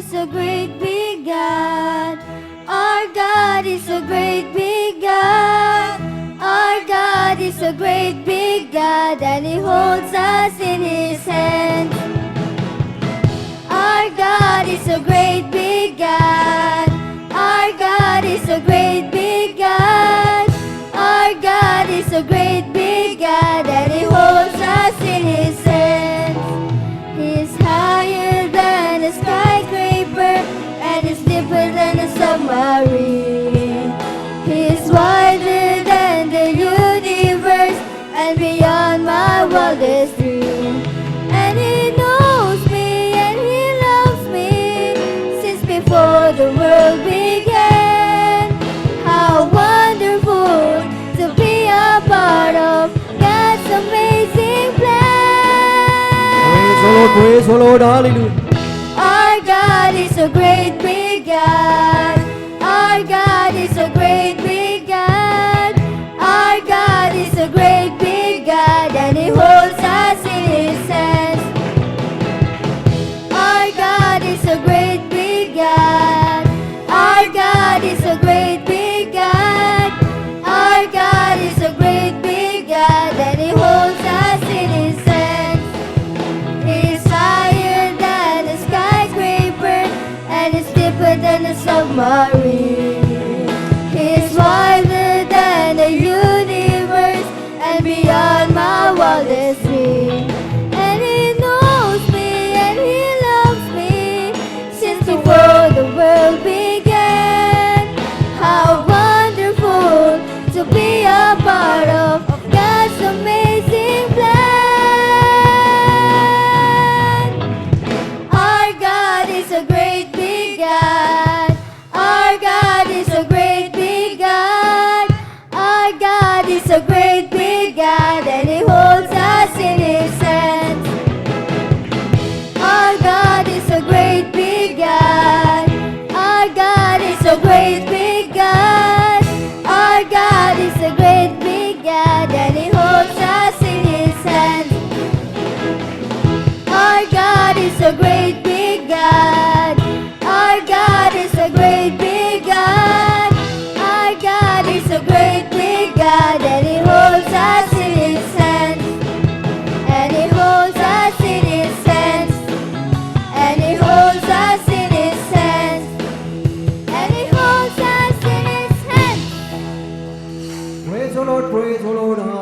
is a great big God. Our God is a great big God. Our God is a great big God, and He holds us in His hands. Our God is a great big God. Our God is a great big God. Our God is a great big God, and He holds us in His hands. He's higher than a skyscraper, and He's deeper than a submarine. He's wider than the universe, and beyond my wildest dream. And He knows me, and He loves me, since before the world began. How wonderful to be a part of God's amazing plan. Praise the Lord, hallelujah. Our God is a great big God. Our God is a great big God. Our God is a great big God, and He holds us in His hands. Our God is a great big God. Our God is a great big God. Our God is a great big God, and He holds us in His hands. He's higher than a skyscraper, and He's deeper than a submarine. He's wider than the universe, and beyond my wildest dream. And He knows me, and He loves me, since before the world began. How wonderful to be a part of God's amazing plan. Our God is a great big God. Our God is a great big God. Our God is a great big God, and He holds us in His hands. Our God is a great big God. Our God is a great big God. Our God is a great big God, and He holds us in His hands. Our God is a great big God. Our God is a great big God. Our God is a great big God, and He holds us in His hands. And He holds us in His hands. And He holds us in His hands. And He holds us in His hands. Praise the Lord, hallelujah.